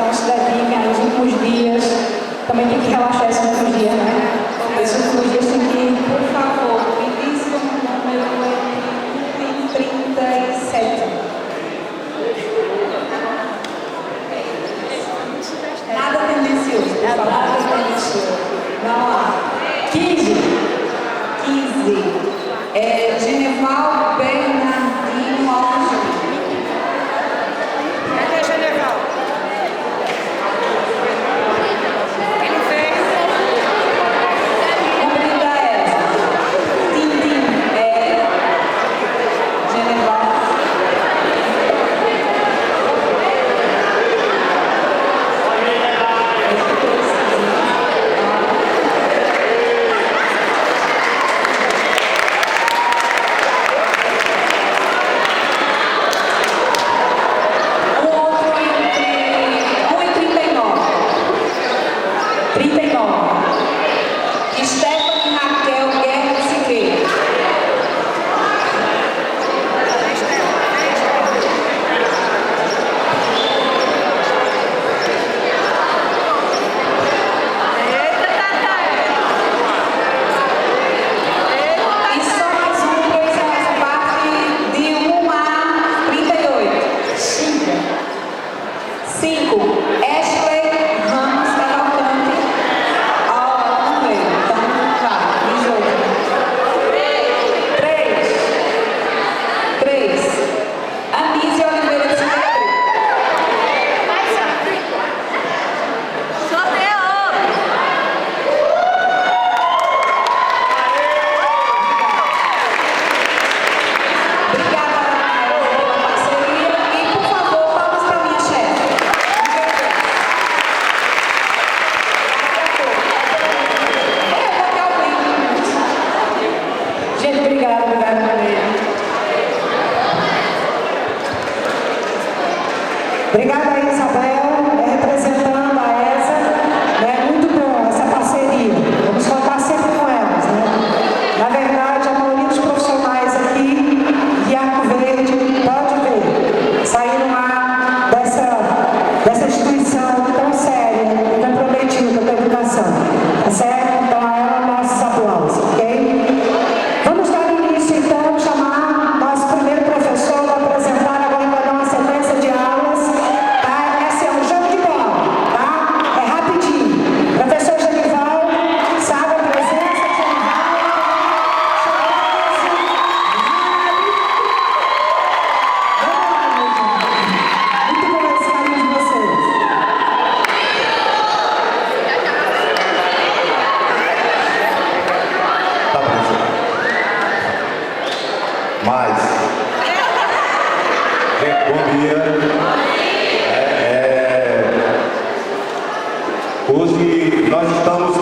antes da dica, nos últimos dias, também tem que relaxar esses últimos dias, né? Esses últimos dias tem que, por favor, me diz um número entre 37. Nada tendencioso, nada tendencioso. Vamos lá. 15. Geneval Bernardino Alves Júnior. Cadê Geneval? Ele fez. Cumprida essa. Tintim Geneval. Obrigada aí, Isabel, representando a ESA, né? Muito bom essa parceria, vamos contar sempre com elas, né? Na verdade, a maioria dos profissionais aqui de Arco Verde, pode ver, saíram lá dessa instituição tão séria e comprometida com a educação, tá certo? Então, a ela, nossos aplausos, ok? Vamos dar início, então, chamar nosso primeiro professor para apresentar agora para dar uma sequência de aulas. Esse é um jogo de bola, tá? É rapidinho. Professor Genival, sabe a presença, muito bom esse carinho de vocês. Tá bom. Mas, bom dia. Hoje nós estamos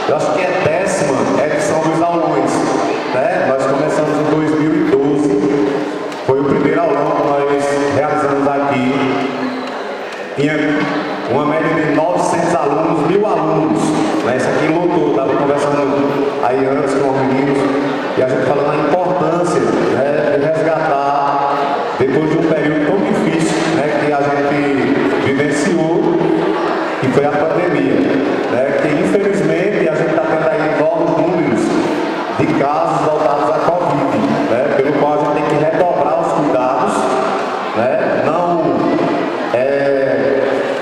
eu acho que é 10ª edição dos aulões, né? Nós começamos em 2012, foi o primeiro aulão que nós realizamos aqui. Tinha uma média de 900 alunos, 1000 alunos, né? Isso aqui lotou, estava conversando aí antes com os meninos, e a gente falando a importância, né, de resgatar, depois de um período tão difícil, né, que a gente vivenciou, que foi a pandemia, né, que infelizmente a gente está tendo aí novos números de casos voltados à Covid, né, pelo qual a gente tem que redobrar os cuidados, né, não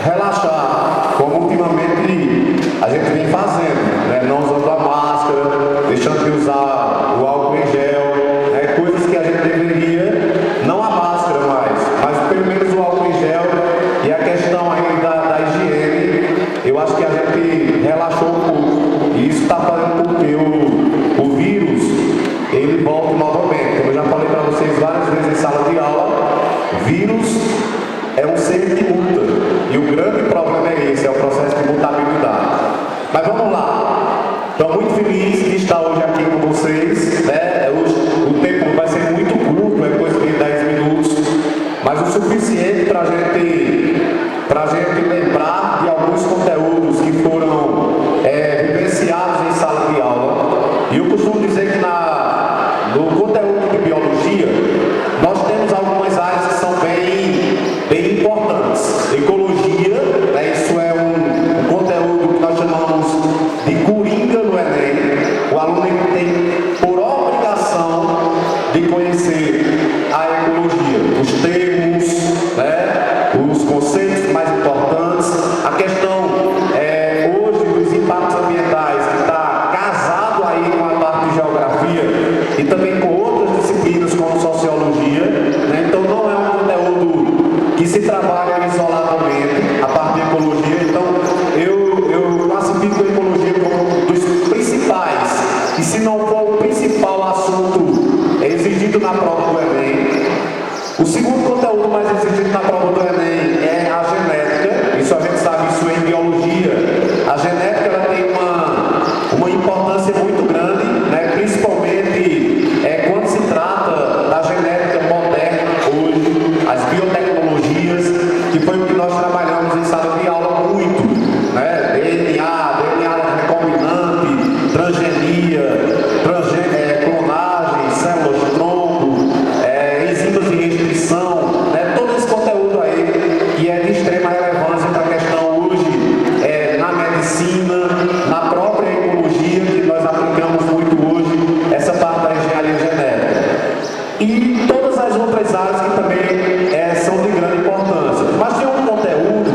relaxar, como ultimamente a gente vem fazendo, né, não usando a máscara, deixando de usar o álcool em gel, né, coisas que a gente deveria, não a máscara mais, mas pelo menos o álcool em gel e a questão aí da higiene, eu acho que a gente relaxou um pouco, e isso está fazendo com que o vírus, ele volte novamente. Como eu já falei para vocês várias vezes em sala de aula, vírus é um ser que muta, e o grande problema é esse, é o processo de mutabilidade. Mas vamos lá, estou muito feliz de estar hoje aqui com vocês, né? O tempo vai ser muito curto, é coisa de 10 minutos, mas o suficiente para a gente lembrar de alguns conteúdos que foram vivenciados em sala de aula. E eu costumo dizer que no conteúdo de biologia, nós temos algumas áreas que são bem importantes. Ecologia, os conceitos mais importantes, a questão hoje dos impactos ambientais, que está casado aí com a parte de geografia e também com outras disciplinas como sociologia, né? Então não é um conteúdo que se trabalha isoladamente, a parte de ecologia. Então eu classifico a ecologia como um dos principais, e se não for o principal assunto exigido na prova do Enem. O segundo conteúdo mais exigido na prova do Enem é a genética. Isso a gente sabe, isso é em biologia. A genética ela tem uma importância muito grande, né? Principalmente quando se trata da genética moderna hoje, as biotecnologias, que foi o que nós trabalhamos em sala de aula muito, né? DNA recombinante, transgenia, clonagem, células de tronco, enzimas de restrição, né? Todo esse conteúdo aí que é de extrema relevância para a questão hoje na medicina, na própria ecologia, que nós aplicamos muito hoje, essa parte da engenharia genética. E todas as outras áreas que também são de grande importância. Mas tem um conteúdo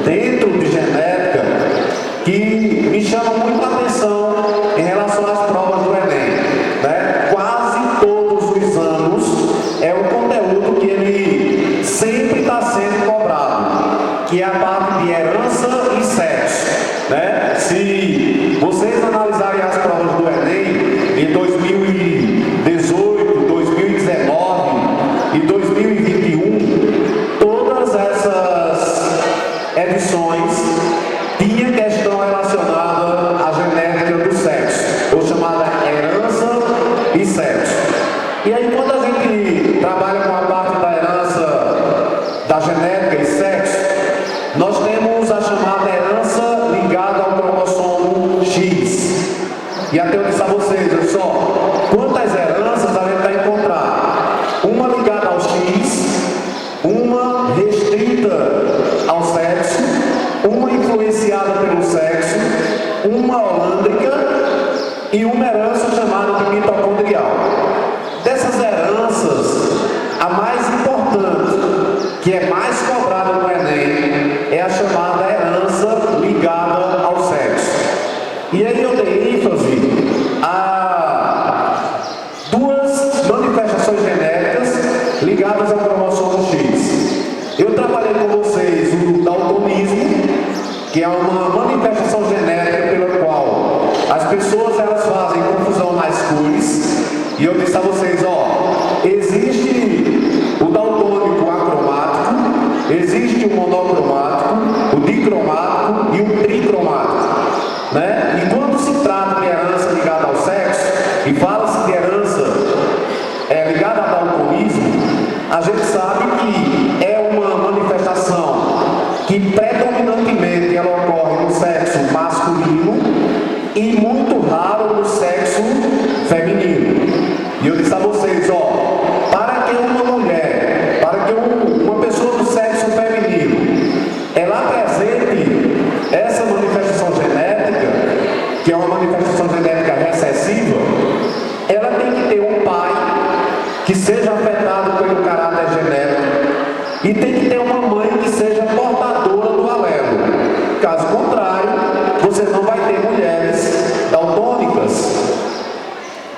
dentro de genética que me chama muito a atenção em relação às provas do Enem, né? Quase todos os anos é um conteúdo que ele sempre está sendo cobrado, que é a parte de herança e sexo, né? Se vocês analisarem as provas do Enem em 2018, 2019 e 2021, todas essas edições tinha questão relacionada à genética do sexo, ou chamada herança e sexo. E aí, quando a gente trabalha com a parte da herança, da genética e sexo, nós temos a chamada herança ligada ao cromossomo X. E até eu disse a vocês, olha só, quantas heranças a gente vai encontrar? Uma ligada ao X, uma restrita ao sexo, uma influenciada pelo sexo, uma holândrica e uma herança chamada de mitocondrial. Dessas heranças, a mais importante, que é mais cobrada no Enem, é a chamada herança ligada ao sexo. E aí eu dei ênfase a duas manifestações genéticas ligadas ao cromossomo X. Eu trabalhei com vocês o daltonismo, que é uma manifestação genética pela qual as pessoas elas fazem confusão nas cores. E eu disse a vocês, ó, existe o daltônico acromático, existe o monocromático, o dicromático e o tricromático, né? E quando se trata de herança ligada ao sexo, e fala-se de herança ligada ao daltonismo, a gente sabe que é uma manifestação que predominantemente ela ocorre no sexo masculino e muito raro no sexo feminino. E eu disse a vocês, ó, para que uma mulher, para que uma pessoa do sexo feminino, ela apresente essa manifestação genética, que é uma manifestação genética recessiva, ela tem que ter um pai que seja afetado pelo caráter genético e tem que ter uma mãe que seja portadora do alelo. Caso contrário, você não vai ter mulheres daltônicas.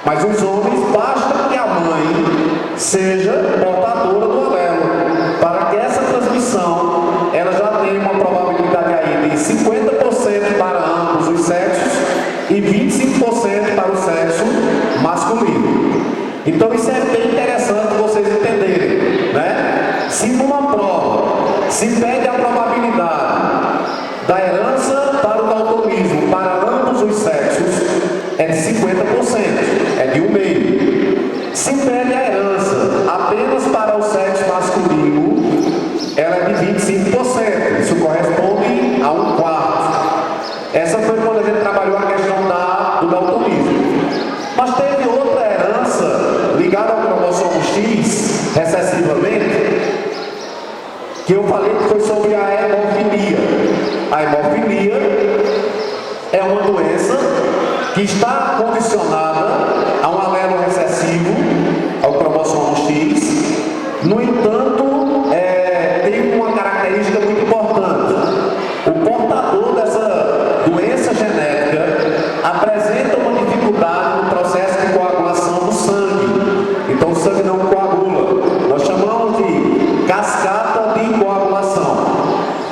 Mas os homens, basta que a mãe seja portadora do alelo, para que essa transmissão ela já tenha uma probabilidade aí de 50% para ambos os sexos e 25% para o sexo masculino. Então isso é bem interessante vocês entenderem, né? Se numa prova se pede a probabilidade da herança para o daltonismo para ambos os sexos, é de 50%, é de 1,5%. Se pede a herança apenas para o sexo masculino, ela é de 25%, isso corresponde a 1/4. Essa foi quando a gente trabalhou a questão do daltonismo. Mas teve outra herança ligada ao cromossomo X, recessivamente, que eu falei que foi sobre a hemofilia. A hemofilia é uma doença que está condicionada a um alelo recessivo, ao cromossomo X. No entanto, tem uma característica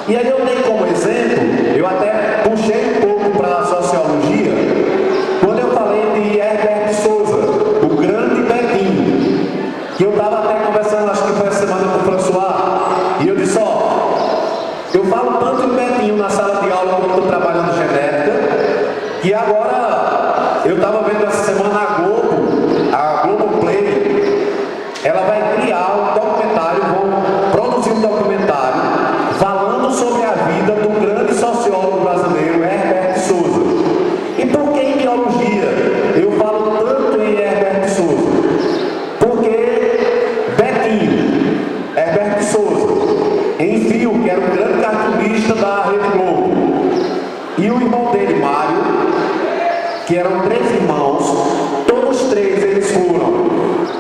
E aí eu dei como exemplo, eu até puxei um pouco para a sociologia, quando eu falei de Herbert Souza, o grande Betinho, que eu estava até conversando, acho que foi essa semana com o François, e eu disse, eu falo tanto em Betinho na sala de aula quando estou trabalhando genética, que agora eu estava vendo essa semana a Globoplay, ela vai criar um documentário, vão produzir um documentário falando sobre a vida do grande sociólogo brasileiro Herbert Souza. E por que em biologia eu falo tanto em Herbert Souza? Porque Betinho, Herbert Souza, em fio, que era um grande cartunista da Rede Globo, e o irmão dele, Mário, que eram 3 irmãos, todos 3 eles foram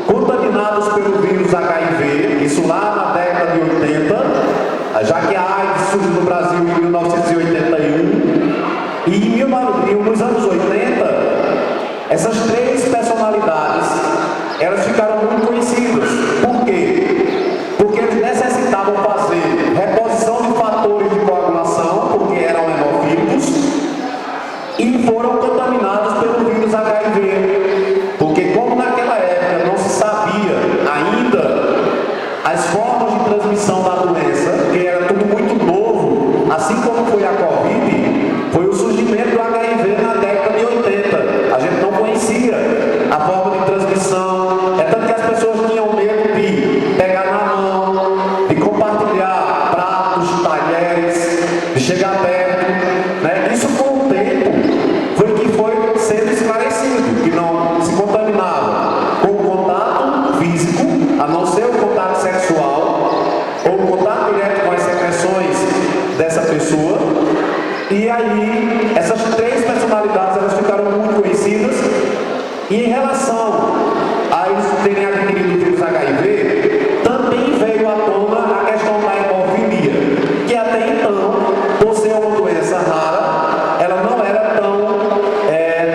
contaminados pelo vírus HIV, isso lá na década de 80, já que a AIDS surgiu no Brasil em 1981, e nos anos 80, essas 3 personalidades, elas ficaram muito conhecidas. Por quê? Porque eles necessitavam fazer reposição de fatores de coagulação, porque eram hemofílicos, e foram contaminados pelo vírus HIV. Porque como naquela época não se sabia ainda as formas de transmissão da doença, que era tudo muito novo, assim como foi a Covid, foi o surgimento do HIV na década de 80. A gente não conhecia a forma de transmissão, é tanto que as pessoas tinham medo de pegar na mão, de compartilhar pratos, talheres, de chegar perto, né? Isso com o tempo foi sendo esclarecido, que não se contaminava com o contato físico, a não ser o contato sexual, ou o contato direto com as secreções dessa pessoa. E aí, essas 3 personalidades, elas ficaram muito conhecidas. E em relação a eles terem adquirido o vírus HIV, também veio à tona a questão da hemofilia, que até então, por ser uma doença rara, ela não era tão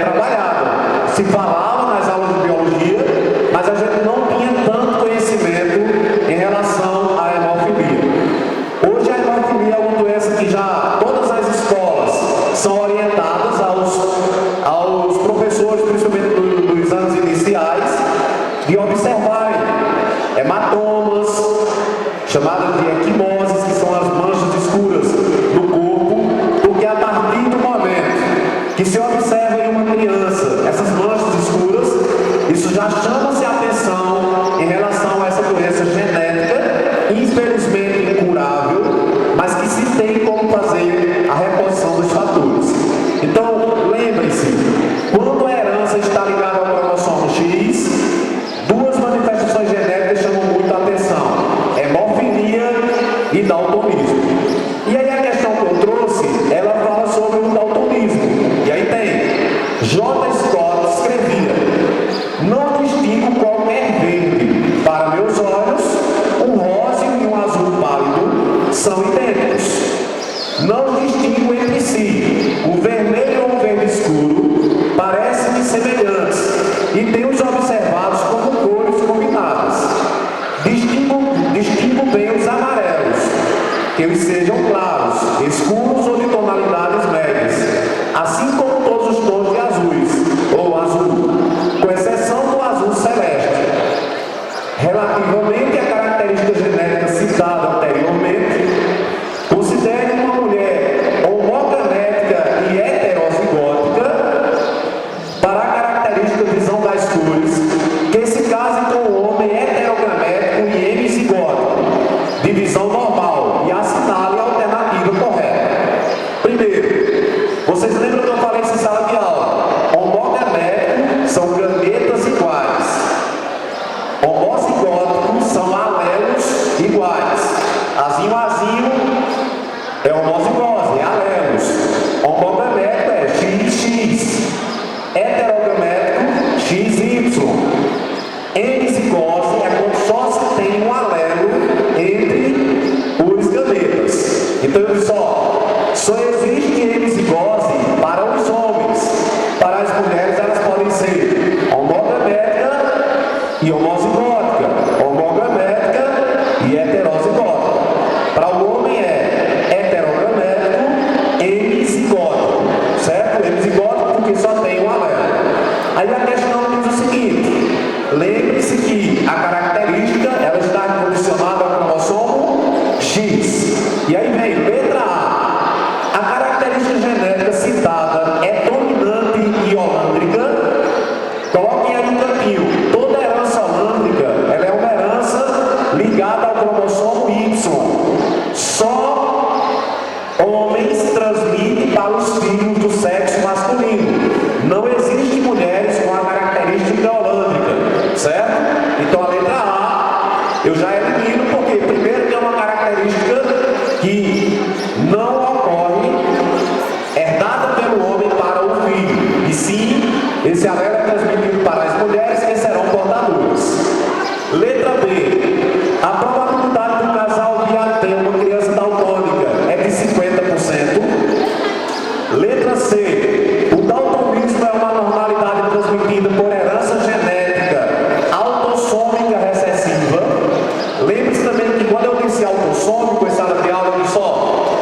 trabalhada. Se falava nas aulas de biologia, mas a gente não tinha tanto conhecimento em relação à hemofilia. Hoje a hemofilia é uma doença que já todas as escolas são orientadas aos professores, principalmente dos anos iniciais, de observarem hematomas, chamadas de equimoses, que são as manchas escuras do corpo, porque a partir do momento que se observa em uma criança essas manchas escuras, isso já chama-se atenção em relação a essa doença genética, infelizmente incurável, mas que se tem como fazer a reposição dos fatores. Então, lembre-se, quando a herança está ligada ao cromossomo X, 2 manifestações genéticas chamam muito a atenção: hemofilia e daltonismo. E aí a questão que eu trouxe, ela fala sobre o daltonismo. E aí tem J. Scott escrevia: não distingo qualquer verde. Para meus olhos, um rosa e um azul pálido são idênticos. Não distingo entre si. O vermelho ou o verde escuro parecem-me semelhantes e tenho-os observados como cores combinadas. Distingo bem os amarelos, que eles sejam claros, escuros ou de tonalidades médias, assim como todos os tons de azuis ou azul, com exceção do azul celeste. Relativamente à característica genética citada anteriormente, considere uma mulher homogamética e heterozigótica para a característica visão das cores, que se case com o homem heterogamético e hemizigótico, de visão normal, e assinale a alternativa correta. Primeiro, vocês lembram que eu falei em sala de aula? Homogamético são gametas iguais. Homozigóticos são alelos iguais. Azinho é homozigose, é alelos. Homogamético é XX. Heterogamético, XY. Hemizigose é quando só se tem um alelo entre os gametas. Então eu disse, só existe hemizigose para os homens. Para as mulheres elas podem ser homogamética e homozigótica, homogamética e heterozigótica. Para o homem é E aí vem letra A. A característica genética citada é dominante e holândrica. Coloquem aí um cantinho. Toda herança holândrica, ela é uma herança ligada ao cromossomo Y. Só homens transmitem para os filhos do sexo masculino. Não existe mulheres com a característica holândrica, certo? Então a letra A eu já elimino, porque primeiro que é uma característica que não ocorre herdada pelo homem para o filho, e sim esse alelo é transmitido para as mulheres que serão portadoras. Letra B. A probabilidade do casal vir a ter uma criança daltônica é de 50%. Letra C. O daltonismo é uma normalidade transmitida por herança genética autossômica recessiva. Lembre-se também que quando eu disse autossômico, em sala de aula, eu disse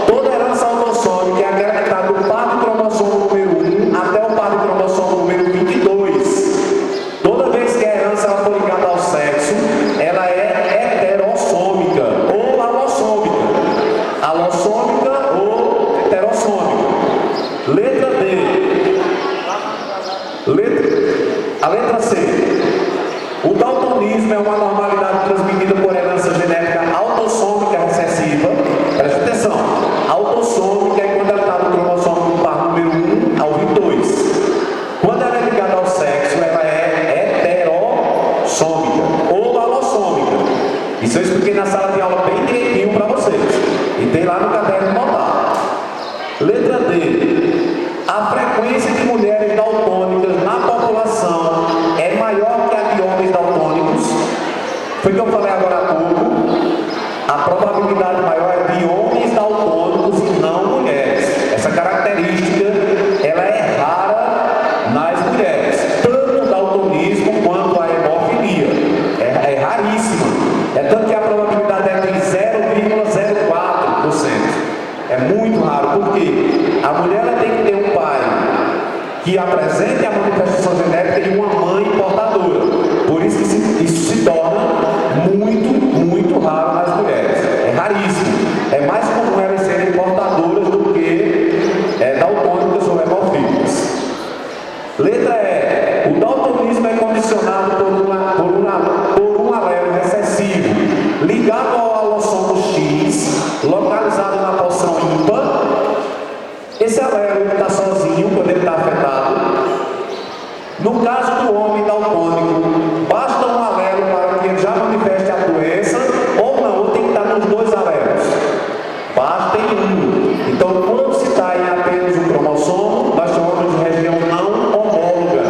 toda herança autossômica é aquela que está do par do cromossomo número 1 até o par do cromossomo número 22. Toda vez que a herança ela for ligada ao sexo, ela é heterossômica ou alossômica. Alossômica ou heterossômica. Letra D. A letra C. O daltonismo é uma normalidade transmitida por herança genética autossômica recessiva. Preste atenção. Autossômica é quando ela está no cromossomo do par número 1 ao 22. Quando ela é ligada ao sexo, ela é heterossômica ou alossômica. Isso eu expliquei na sala de aula bem direitinho para vocês. E tem lá no caderno notado. Letra D. A frequência de mulheres daltônicas na população é maior que a de homens daltônicos. Foi o que eu falei agora há pouco. A probabilidade maior é de homens daltônicos e não mulheres. Essa característica ela é rara nas mulheres. Tanto o daltonismo quanto a hemofilia. É raríssima. É tanto que a probabilidade é de 0,04%. É muito raro, porque a mulher ela tem que ter um pai que apresente a manifestação genética e uma mãe portadora. Por isso que isso se torna muito raro nas mulheres. É raríssimo. É mais comum elas serem portadoras do que daltônicas ou hemofílicas. Letra E. O daltonismo é condicionado por um alelo recessivo ligado ao alossomo X, localizado na porção ímpar. Esse alelo está sozinho quando ele está afetado. No caso do homem daltônico, basta um alelo para que ele já manifeste a doença, ou não, ou tem que estar nos dois alelos. Basta em um. Então, quando se está em apenas um cromossomo, nós chamamos de região não homóloga.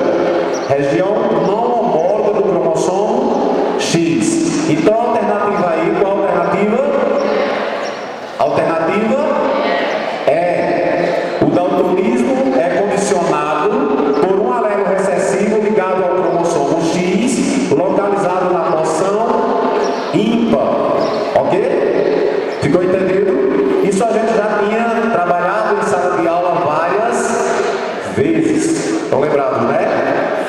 Região não homóloga do cromossomo X. Então, a alternativa aí, qual a alternativa? A alternativa é o daltonismo é condicionado por um alelo recessivo ligado ao cromossomo X, localizado na porção ímpar.